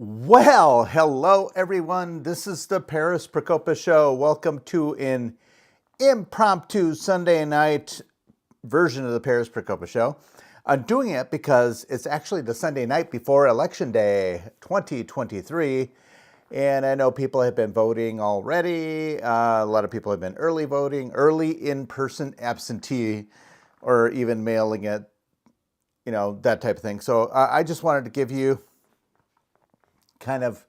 Well, hello everyone. This is the Paris Procopa Show. Welcome to an impromptu Sunday night version of the Paris Procopa Show. I'm doing it because it's actually the Sunday night before Election Day 2023. And I know people have been voting already. A lot of people have been early voting, early in-person absentee, or even mailing it, that type of thing. So I just wanted to give you kind of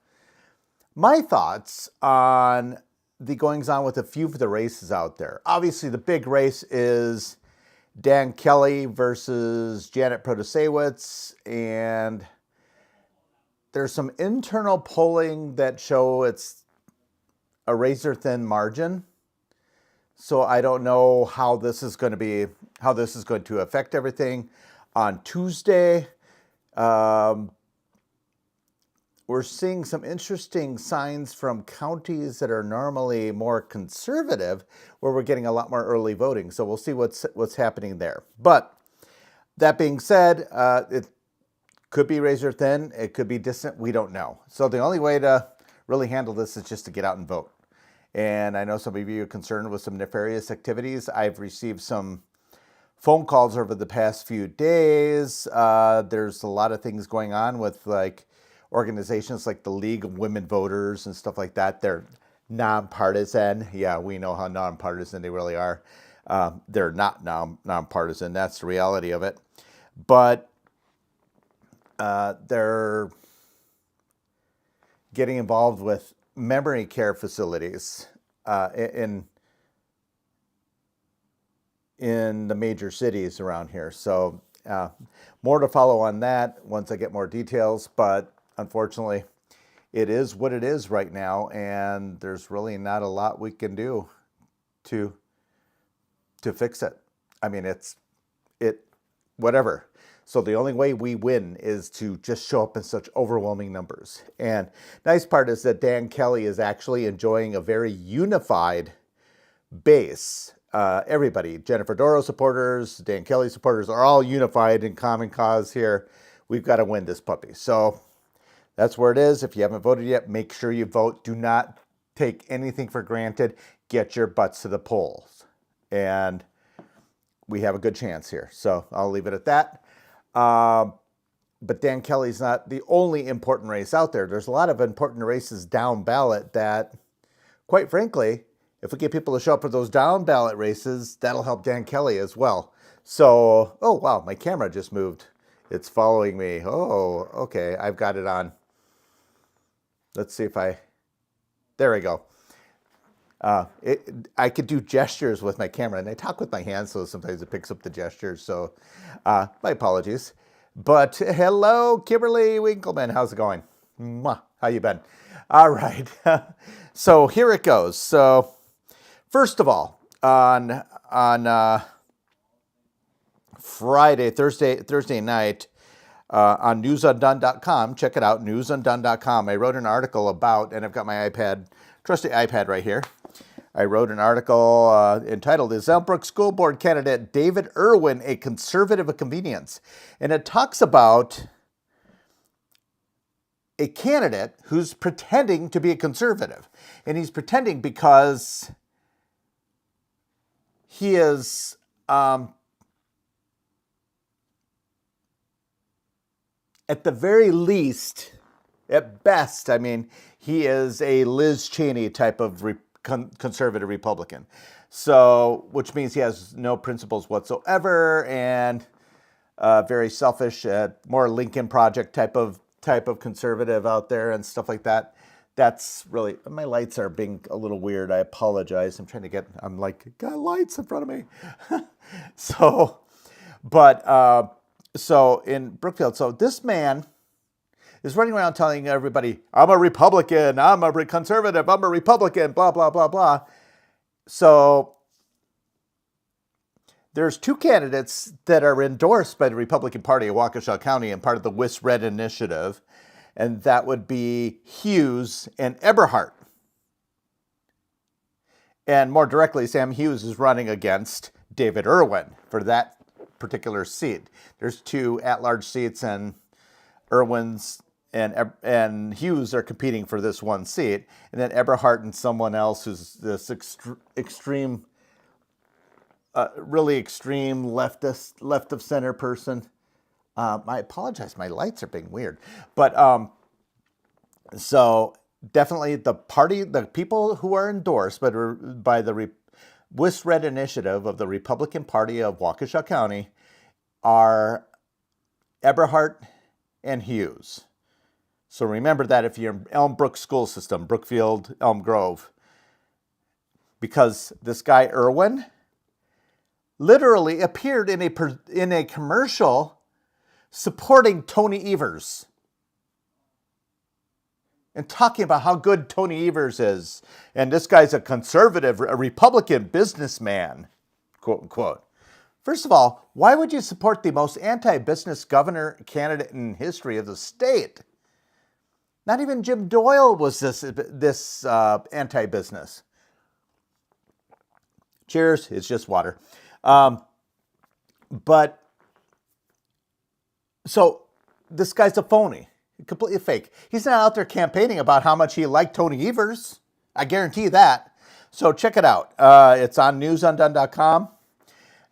my thoughts on the goings on with a few of the races out there. Obviously, the big race is Dan Kelly versus Janet Protasiewicz, and there's some internal polling that show it's a razor-thin margin. So I don't know how this is going to affect everything on Tuesday. We're seeing some interesting signs from counties that are normally more conservative, where we're getting a lot more early voting. So we'll see what's happening there. But that being said, it could be razor thin. It could be distant. We don't know. So the only way to really handle this is just to get out and vote. And I know some of you are concerned with some nefarious activities. I've received some phone calls over the past few days. There's a lot of things going on with organizations like the League of Women Voters and stuff like that. They're nonpartisan. Yeah, we know how nonpartisan they really are. They're not nonpartisan. That's the reality of it. But they're getting involved with memory care facilities in the major cities around here. So more to follow on that once I get more details. But unfortunately, it is what it is right now, and there's really not a lot we can do to fix it. I mean, whatever. So the only way we win is to just show up in such overwhelming numbers. And nice part is that Dan Kelly is actually enjoying a very unified base. Everybody, Jennifer Doro supporters, Dan Kelly supporters, are all unified in common cause here. We've got to win this puppy. So that's where it is. If you haven't voted yet, make sure you vote. Do not take anything for granted. Get your butts to the polls. And we have a good chance here. So I'll leave it at that. But Dan Kelly's not the only important race out there. There's a lot of important races down ballot that, quite frankly, if we get people to show up for those down ballot races, that'll help Dan Kelly as well. So, oh, wow, my camera just moved. It's following me. Oh, okay, I've got it on. Let's see if there we go. I could do gestures with my camera, and I talk with my hands, so sometimes it picks up the gestures. So my apologies. But hello, Kimberly Winkleman. How's it going? Mwah. How you been? All right. So here it goes. So first of all, on Thursday night, on newsundone.com. Check it out, newsundone.com. I wrote an article about, and I've got my trusty iPad right here. I wrote an article entitled, "Is Elmbrook School Board Candidate David Irwin a Conservative of Convenience?" And it talks about a candidate who's pretending to be a conservative. And he's pretending because he is at the very least, at best, I mean, he is a Liz Cheney type of conservative Republican. So, which means he has no principles whatsoever, and very selfish, more Lincoln Project type of conservative out there and stuff like that. That's really, my lights are being a little weird. I apologize. I'm like, got lights in front of me. So in Brookfield, so this man is running around telling everybody, I'm a Republican, I'm a conservative, I'm a Republican, blah, blah, blah, blah. So there's two candidates that are endorsed by the Republican Party of Waukesha County and part of the WIS-RED initiative, and that would be Hughes and Eberhart. And more directly, Sam Hughes is running against David Irwin for that particular seat. There's two at-large seats, and Irwin's and Hughes are competing for this one seat, and then Eberhart and someone else who's this extreme, really extreme left of center person. I apologize, my lights are being weird, but so definitely the people who are endorsed by the WIS-Red Initiative of the Republican Party of Waukesha County are Eberhart and Hughes. So remember that if you're in Elmbrook school system, Brookfield, Elm Grove, because this guy Irwin literally appeared in a commercial supporting Tony Evers and talking about how good Tony Evers is. And this guy's a conservative, a Republican businessman, quote unquote. First of all, why would you support the most anti-business governor candidate in history of the state? Not even Jim Doyle was this anti-business. Cheers, it's just water. But, so this guy's a phony, completely fake. He's not out there campaigning about how much he liked Tony Evers. I guarantee that. So check it out. It's on newsundone.com.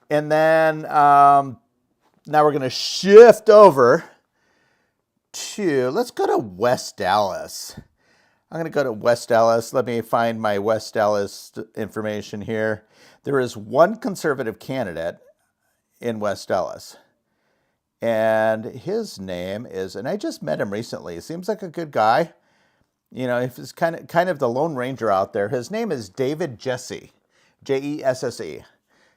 And then now we're going to shift over to, let's go to West Allis. I'm going to go to West Allis. Let me find my West Allis information here. There is one conservative candidate in West Allis. And his name is, and I just met him recently. He seems like a good guy. You know, he's kind of the Lone Ranger out there. His name is David Jesse, Jesse.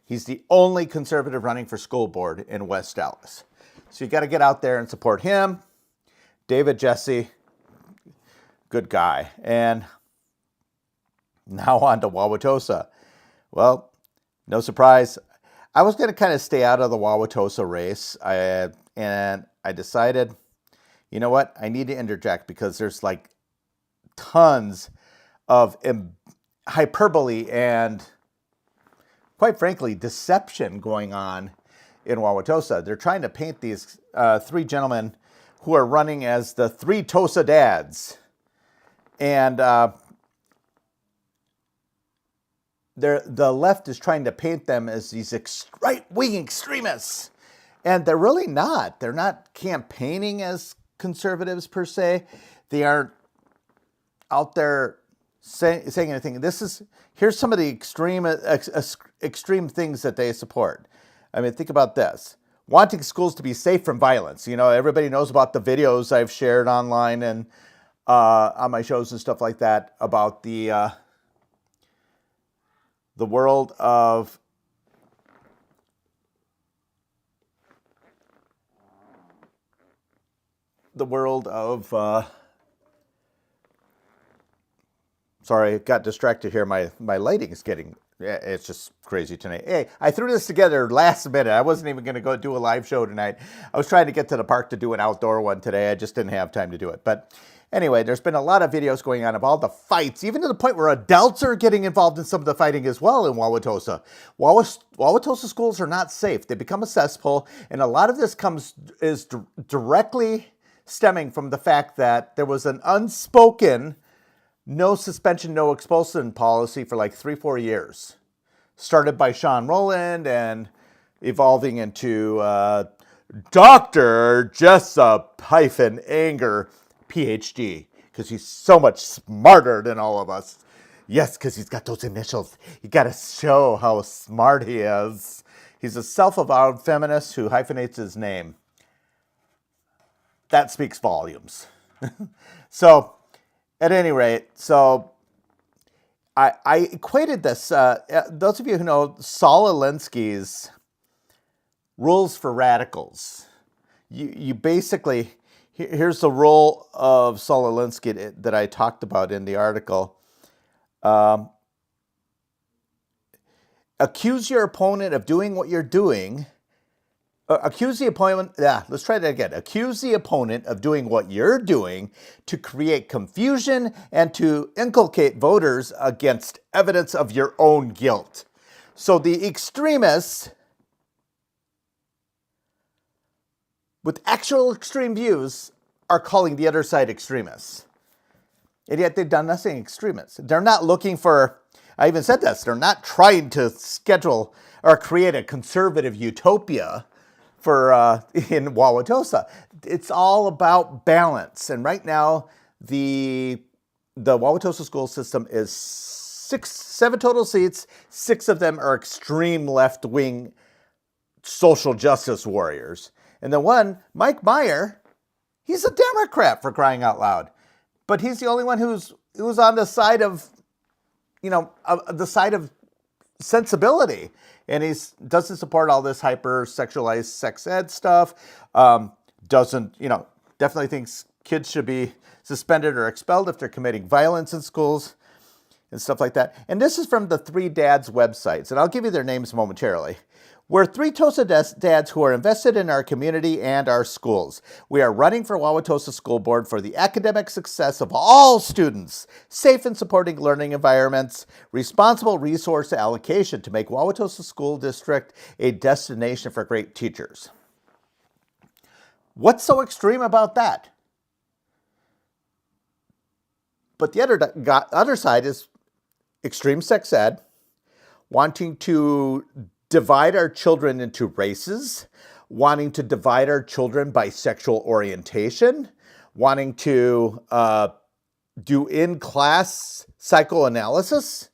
He's the only conservative running for school board in West Allis. So you got to get out there and support him. David Jesse, good guy. And now on to Wauwatosa. Well, no surprise. I was going to kind of stay out of the Wauwatosa race. And I decided, you know what? I need to interject because there's like tons of hyperbole and, quite frankly, deception going on in Wauwatosa. They're trying to paint these three gentlemen who are running as the three Tosa dads. And the left is trying to paint them as these right-wing extremists. And they're really not. They're not campaigning as conservatives per se. They aren't out there saying anything. Here's some of the extreme things that they support. I mean, think about this. Wanting schools to be safe from violence. You know, everybody knows about the videos I've shared online and on my shows and stuff like that about the world of sorry, got distracted here. My lighting is getting, it's just crazy tonight. Hey, I threw this together last minute. I wasn't even going to go do a live show tonight. I was trying to get to the park to do an outdoor one today. I just didn't have time to do it. But anyway, there's been a lot of videos going on of all the fights, even to the point where adults are getting involved in some of the fighting as well in Wauwatosa. Wauwatosa schools are not safe. They become a cesspool, and a lot of this is directly stemming from the fact that there was an unspoken no suspension, no expulsion policy for like 3-4 years. Started by Sean Rowland and evolving into Dr. Jessup-Anger, PhD, because he's so much smarter than all of us. Yes, because he's got those initials. You got to show how smart he is. He's a self-avowed feminist who hyphenates his name. That speaks volumes. So, at any rate, so I equated this. Those of you who know Saul Alinsky's Rules for Radicals, you basically, here's the role of Saul Alinsky that I talked about in the article. Accuse your opponent of doing what you're doing. Accuse the opponent, let's try that again. Accuse the opponent of doing what you're doing to create confusion and to inculcate voters against evidence of your own guilt. So the extremists with actual extreme views are calling the other side extremists. And yet they've done nothing extremist. They're not looking for, I even said this, they're not trying to schedule or create a conservative utopia for in Wauwatosa. It's all about balance. And right now, the Wauwatosa school system is 7 total seats. 6 of them are extreme left-wing social justice warriors. And the one, Mike Meyer, he's a Democrat, for crying out loud. But he's the only one who's on the side of, the side of sensibility. And he doesn't support all this hyper-sexualized sex ed stuff. Definitely thinks kids should be suspended or expelled if they're committing violence in schools and stuff like that. And this is from the Three Dads websites, and I'll give you their names momentarily. We're 3 Tosa dads who are invested in our community and our schools. We are running for Wauwatosa School Board for the academic success of all students, safe and supporting learning environments, responsible resource allocation to make Wauwatosa School District a destination for great teachers. What's so extreme about that? But the other side is extreme sex ed, wanting to divide our children into races, wanting to divide our children by sexual orientation, wanting to do in-class psychoanalysis.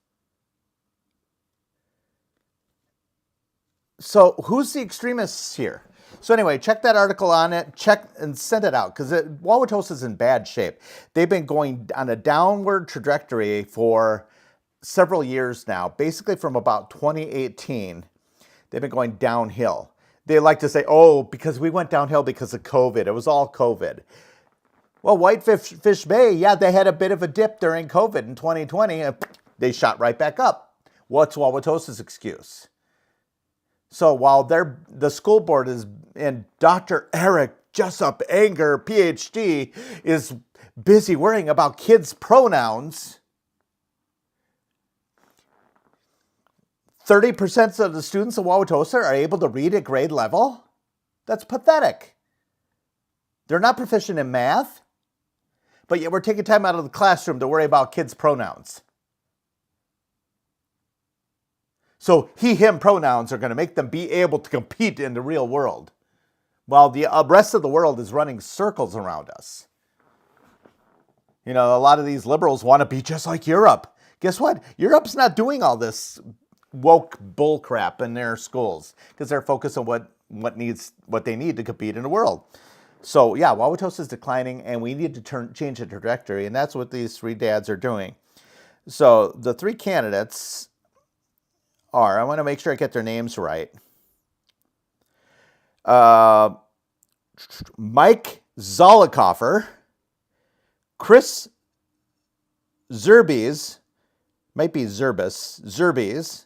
So who's the extremists here? So anyway, check that article on it, check and send it out, because Wauwatosa is in bad shape. They've been going on a downward trajectory for several years now, basically from about 2018. They've been going downhill. They like to say, oh, because we went downhill because of COVID. It was all COVID. Well, Whitefish Bay, yeah, they had a bit of a dip during COVID in 2020. And they shot right back up. What's Wauwatosa's excuse? So while the school board is, and Dr. Eric Jessup Anger, PhD, is busy worrying about kids' pronouns, 30% of the students in Wauwatosa are able to read at grade level? That's pathetic. They're not proficient in math, but yet we're taking time out of the classroom to worry about kids' pronouns. So he, him pronouns are going to make them be able to compete in the real world, while the rest of the world is running circles around us. A lot of these liberals want to be just like Europe. Guess what? Europe's not doing all this woke bullcrap in their schools because they're focused on what they need to compete in the world. So yeah, Wauwatosa is declining, and we need to change the trajectory, and that's what these 3 dads are doing. So the 3 candidates are, I want to make sure I get their names right. Mike Zollicoffer, Chris Zerbies, might be Zerbies,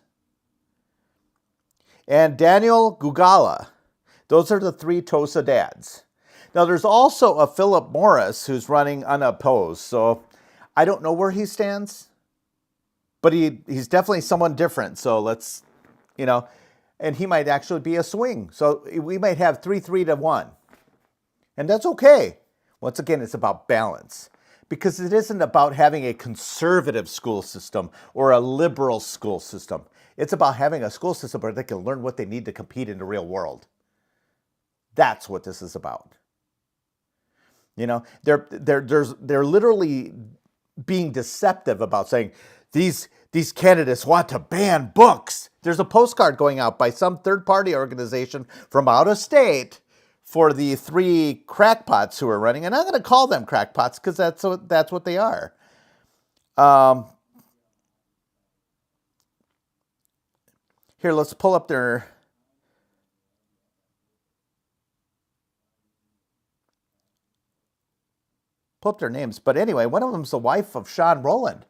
and Daniel Gugala. Those are the 3 Tosa dads. Now, there's also a Philip Morris who's running unopposed, so I don't know where he stands, but he's definitely someone different. So let's, and he might actually be a swing. So we might have 3-3 to 1. And that's okay. Once again, it's about balance. Because it isn't about having a conservative school system or a liberal school system. It's about having a school system where they can learn what they need to compete in the real world. That's what this is about. They're literally being deceptive about saying these candidates want to ban books. There's a postcard going out by some third-party organization from out of state for the 3 crackpots who are running, and I'm going to call them crackpots because that's what they are. Here, let's pull up their names. But anyway, one of them is the wife of Sean Rowland,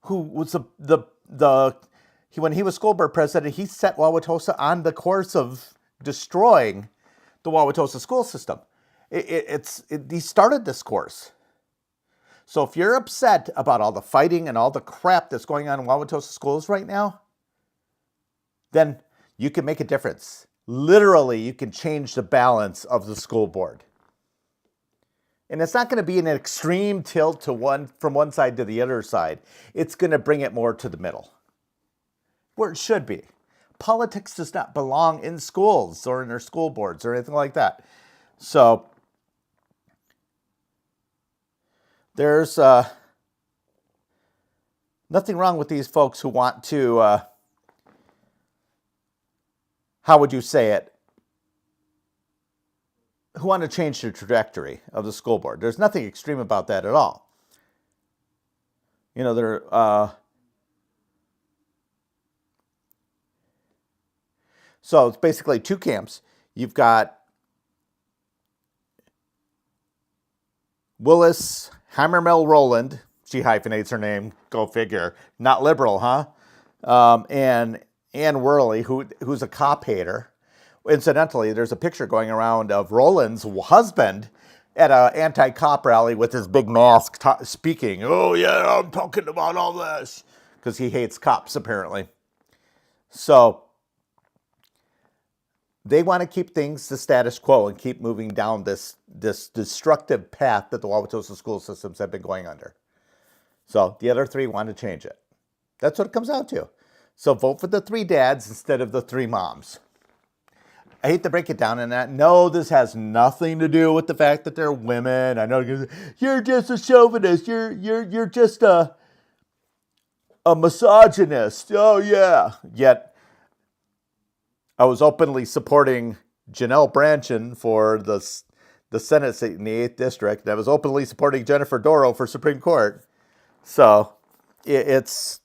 who was when he was school board president, he set Wauwatosa on the course of destroying the Wauwatosa school system. He started this course. So if you're upset about all the fighting and all the crap that's going on in Wauwatosa schools right now, then you can make a difference. Literally, you can change the balance of the school board. And it's not going to be an extreme tilt to from one side to the other side. It's going to bring it more to the middle, where it should be. Politics does not belong in schools or in their school boards or anything like that. So there's nothing wrong with these folks who want to, how would you say it, who want to change the trajectory of the school board. There's nothing extreme about that at all. You know, so it's basically two camps. You've got Willis Hammermill Rowland. She hyphenates her name. Go figure. Not liberal, huh? And Ann Worley, who's a cop hater. Incidentally, there's a picture going around of Rowland's husband at an anti-cop rally with his big mask speaking. Oh, yeah, I'm talking about all this. Because he hates cops, apparently. So they want to keep things the status quo and keep moving down this destructive path that the Wauwatosa school systems have been going under. So the other three want to change it. That's what it comes out to. So vote for the three dads instead of the three moms. I hate to break it down in that. No, this has nothing to do with the fact that they're women. I know you're just a chauvinist. You're just a misogynist. Oh yeah. Yet I was openly supporting Janelle Brandtjen for the Senate seat in the 8th District. And I was openly supporting Jennifer Doro for Supreme Court. So it's,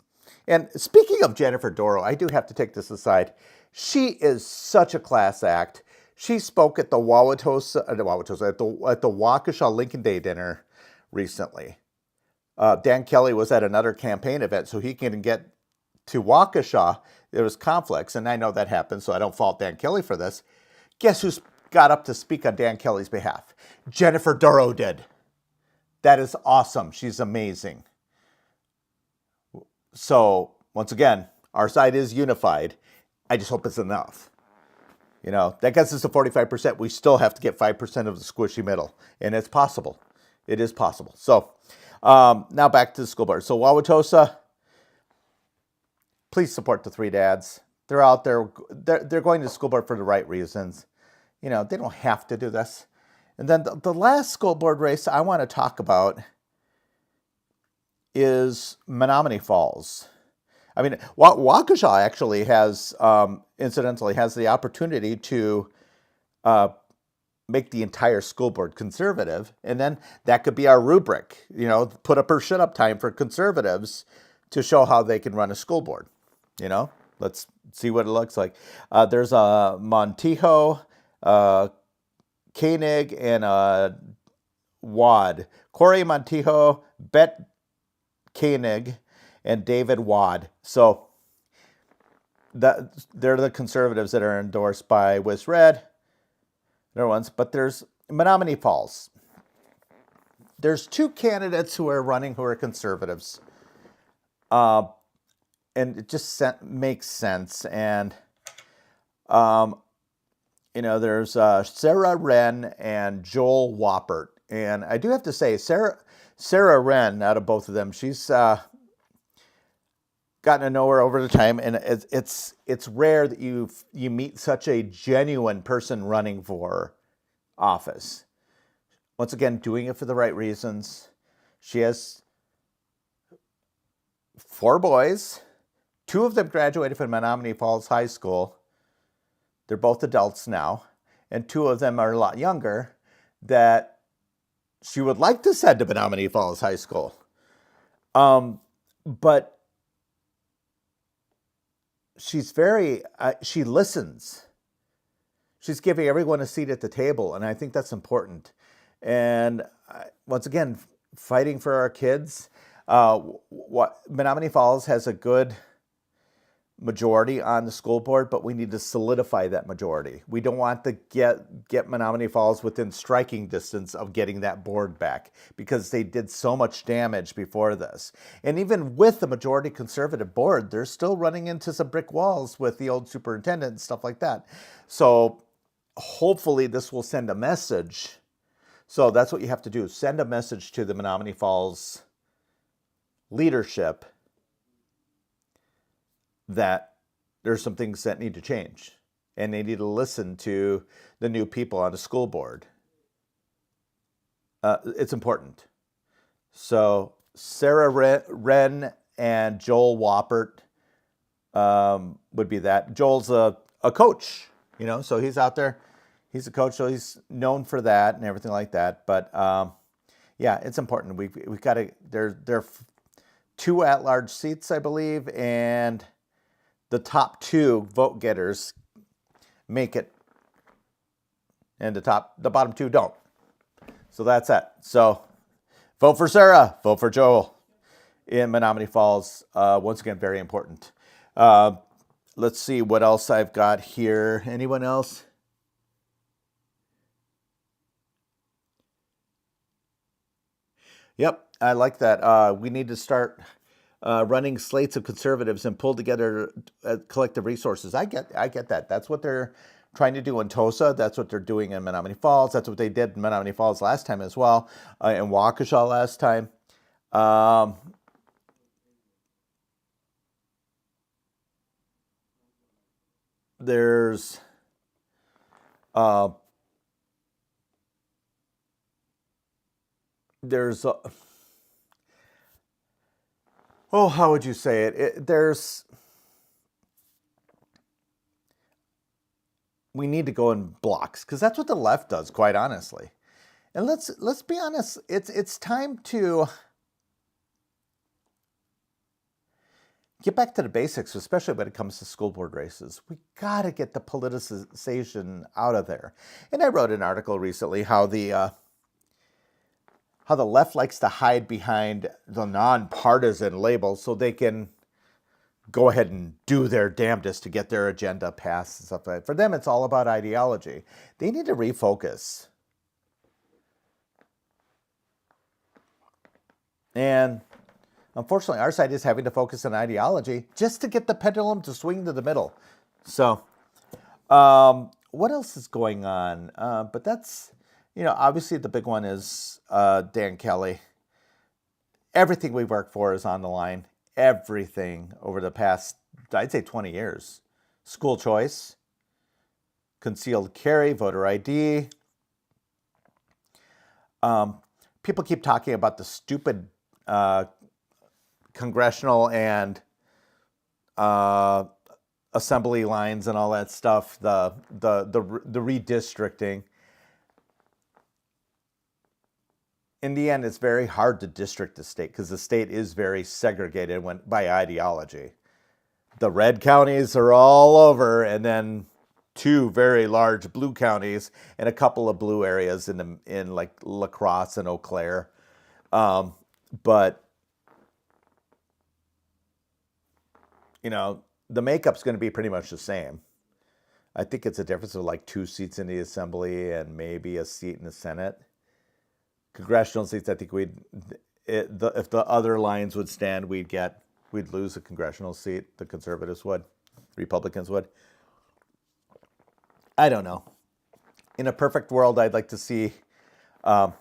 and speaking of Jennifer Doro, I do have to take this aside. She is such a class act. She spoke at the Waukesha Lincoln Day dinner recently. Dan Kelly was at another campaign event, so he can get to Waukesha. There was conflicts, and I know that happened, so I don't fault Dan Kelly for this. Guess who got up to speak on Dan Kelly's behalf? Jennifer Doro did. That is awesome. She's amazing. So, once again, our side is unified. I just hope it's enough. You know, that gets us to 45%. We still have to get 5% of the squishy middle. And it's possible. It is possible. So, now back to the school board. So, Wauwatosa, please support the three dads. They're out there. They're going to the school board for the right reasons. You know, they don't have to do this. And then the last school board race I want to talk about is Menomonee Falls. I mean, Waukesha actually has, incidentally, has the opportunity to make the entire school board conservative. And then that could be our rubric, you know, put up or shut up time for conservatives to show how they can run a school board. You know, let's see what it looks like. There's a Montijo, Koenig, and Wad. Corey Montijo, Bet Koenig, and David Wad. So they're the conservatives that are endorsed by WisRed. There are ones, but there's Menomonee Falls. There's two candidates who are running who are conservatives. And it just makes sense. And, you know, there's Sarah Wren and Joel Wappert. And I do have to say, Sarah Wren, out of both of them, she's gotten to know her over the time, and it's rare that you meet such a genuine person running for office. Once again, doing it for the right reasons. She has 4 boys. 2 of them graduated from Menomonee Falls High School. They're both adults now, and 2 of them are a lot younger that she would like to send to Menomonee Falls High School. But she's she listens. She's giving everyone a seat at the table, and I think that's important. And once again, fighting for our kids. Menomonee Falls has a good majority on the school board, but we need to solidify that majority. We don't want to get Menomonee Falls within striking distance of getting that board back, because they did so much damage before this. And even with the majority conservative board, they're still running into some brick walls with the old superintendent and stuff like that. So hopefully this will send a message So that's what you have to do. Send a message to the Menominee Falls leadership that there's some things that need to change, and they need to listen to the new people on the school board. It's important. So Sarah Wren and Joel Wappert would be that. Joel's a coach, so he's out there. He's a coach, so he's known for that and everything like that. But yeah, it's important. We've got to. There are 2 at-large seats, I believe, and the top 2 vote getters make it, and the bottom 2 don't. So that's that. So vote for Sarah, vote for Joel in Menominee Falls. Once again, very important. Let's see what else I've got here. Anyone else? Yep, I like that. We need to start running slates of conservatives and pull together collective resources. I get that. That's what they're trying to do in Tosa. That's what they're doing in Menominee Falls. That's what they did in Menominee Falls last time as well, in Waukesha last time. There's how would you say it? We need to go in blocks, because that's what the left does, quite honestly. And let's be honest, it's time to get back to the basics, especially when it comes to school board races. We got to get the politicization out of there. And I wrote an article recently how the left likes to hide behind the nonpartisan label so they can go ahead and do their damnedest to get their agenda passed and stuff like that. For them, it's all about ideology. They need to refocus. And unfortunately, our side is having to focus on ideology just to get the pendulum to swing to the middle. So, what else is going on? But that's, obviously the big one is Dan Kelly. Everything we work for is on the line. Everything over the past, I'd say 20 years. School choice, concealed carry, voter ID. People keep talking about the stupid congressional and assembly lines and all that stuff, the redistricting. In the end, it's very hard to district the state because the state is very segregated by ideology. The red counties are all over, and then 2 very large blue counties and a couple of blue areas in like La Crosse and Eau Claire. But the makeup's going to be pretty much the same. I think it's a difference of like 2 seats in the assembly and maybe a seat in the Senate. Congressional seats, I think if the other lines would stand, we'd lose a congressional seat. The conservatives would, Republicans would. I don't know. In a perfect world, I'd like to see all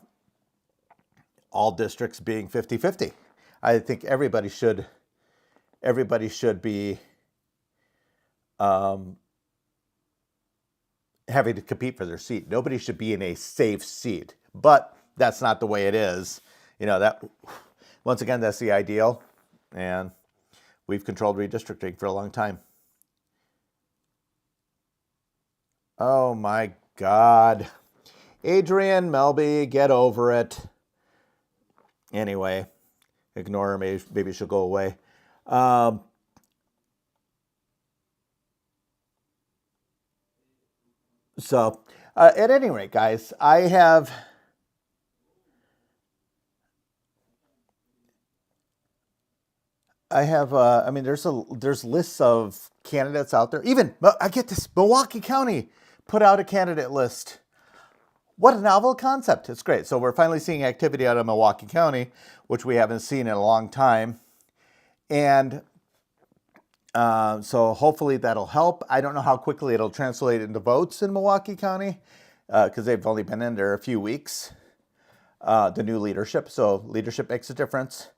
districts being 50-50. I think everybody should be having to compete for their seat. Nobody should be in a safe seat, but that's not the way it is. That, once again, that's the ideal, and we've controlled redistricting for a long time. Oh my God. Adrienne Melby, get over it. Anyway, ignore her, maybe she'll go away. So, at any rate, guys, I mean, there's lists of candidates out there. Even, I get this, Milwaukee County put out a candidate list. What a novel concept. It's great. So we're finally seeing activity out of Milwaukee County, which we haven't seen in a long time. And so hopefully that'll help. I don't know how quickly it'll translate into votes in Milwaukee County because they've only been in there a few weeks. the new leadership. So leadership makes a difference.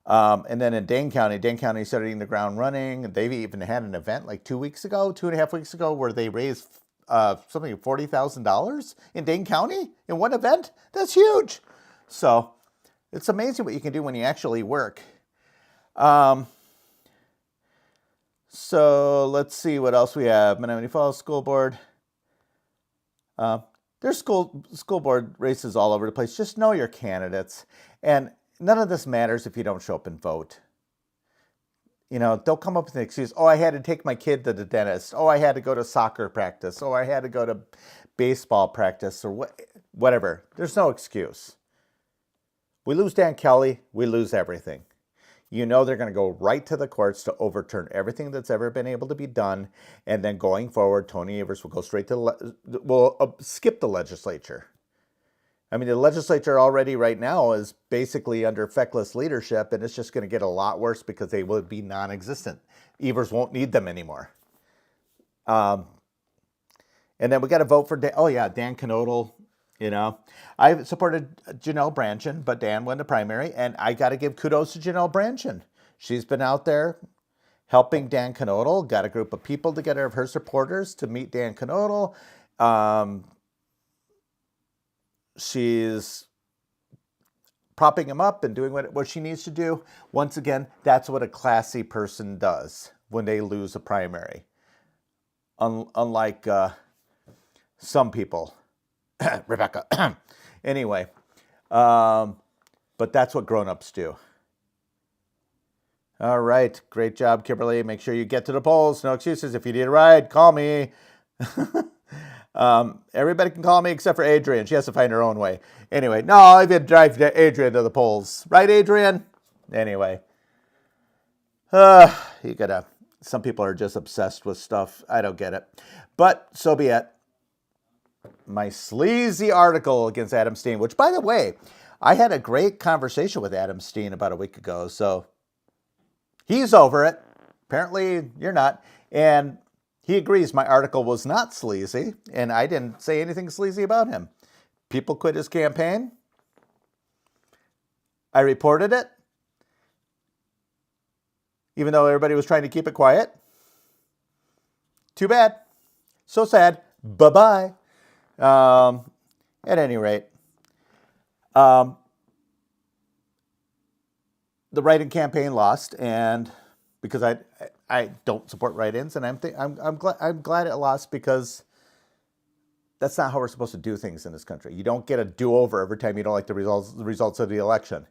And then in Dane County started hitting the ground running. They've even had an event like 2 weeks ago, 2.5 weeks ago, where they raised something like $40,000 in Dane County in one event. That's huge. So it's amazing what you can do when you actually work. So let's see what else we have. Menominee Falls School Board. There's school board races all over the place. Just know your candidates. And none of this matters if you don't show up and vote. You know, they'll come up with an excuse. Oh, I had to take my kid to the dentist. Oh, I had to go to soccer practice. Oh, I had to go to baseball practice or whatever. There's no excuse. We lose Dan Kelly, we lose everything. You know they're going to go right to the courts to overturn everything that's ever been able to be done. And then going forward, Tony Evers will go straight to will skip the legislature. I mean, the legislature already right now is basically under feckless leadership, and it's just going to get a lot worse because they will be non-existent. Evers won't need them anymore. And then we got to vote for Dan Knodel. You know, I supported Janelle Brandtjen, but Dan won the primary, and I got to give kudos to Janelle Brandtjen. She's been out there helping Dan Knodel, got a group of people together of her supporters to meet Dan Knodel. She's propping him up and doing what she needs to do. Once again, that's what a classy person does when they lose a primary. Unlike some people. Rebecca. Anyway, but that's what grown-ups do. All right. Great job, Kimberly. Make sure you get to the polls. No excuses. If you need a ride, call me. Everybody can call me except for Adrian. She has to find her own way. Anyway, no, I've been driving Adrian to the polls. Right, Adrian? Anyway. Some people are just obsessed with stuff. I don't get it. But so be it. My sleazy article against Adam Steen, which, by the way, I had a great conversation with Adam Steen about a week ago, so he's over it. Apparently, you're not. And he agrees my article was not sleazy, and I didn't say anything sleazy about him. People quit his campaign. I reported it, even though everybody was trying to keep it quiet. Too bad. So sad. Bye-bye. At any rate, the write-in campaign lost, and because I don't support write-ins, and I'm glad it lost because that's not how we're supposed to do things in this country. You don't get a do-over every time you don't like the results of the election.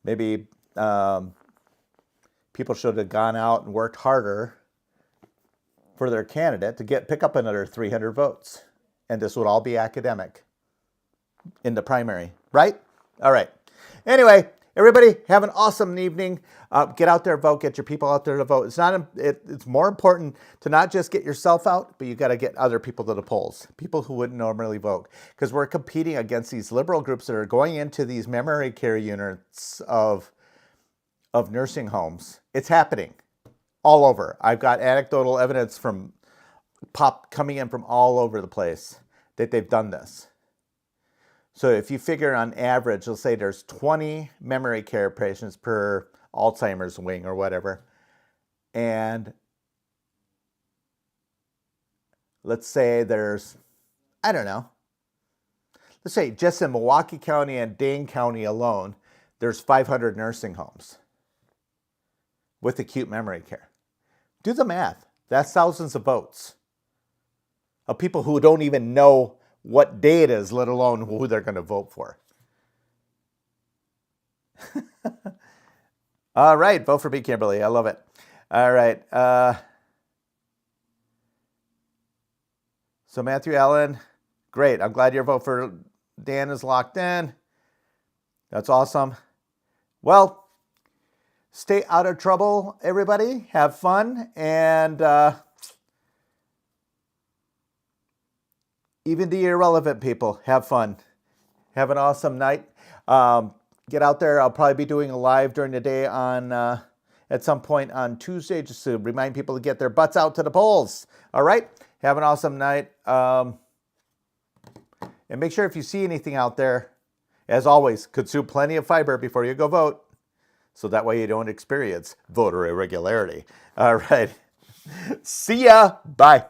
Maybe people should have gone out and worked harder for their candidate to pick up another 300 votes. And this would all be academic in the primary, right? All right. Anyway, everybody have an awesome evening. Get out there, vote. Get your people out there to vote. It's more important to not just get yourself out, but you got to get other people to the polls, people who wouldn't normally vote, because we're competing against these liberal groups that are going into these memory care units of nursing homes. It's happening all over. I've got anecdotal evidence from coming in from all over the place that they've done this. So if you figure on average, let's say there's 20 memory care patients per Alzheimer's wing or whatever, and let's say there's, I don't know, let's say just in Milwaukee County and Dane County alone, there's 500 nursing homes with acute memory care. Do the math. That's thousands of votes of people who don't even know what day it is, let alone who they're going to vote for. All right, vote for me, Kimberly. I love it. All right. So Matthew Allen, great. I'm glad your vote for Dan is locked in. That's awesome. Well, stay out of trouble, everybody. Have fun. And even the irrelevant people, have fun. Have an awesome night. Get out there. I'll probably be doing a live during the day on at some point on Tuesday, just to remind people to get their butts out to the polls. All right? Have an awesome night. And make sure if you see anything out there, As always, consume plenty of fiber before you go vote, so that way you don't experience voter irregularity. All right. See ya. Bye.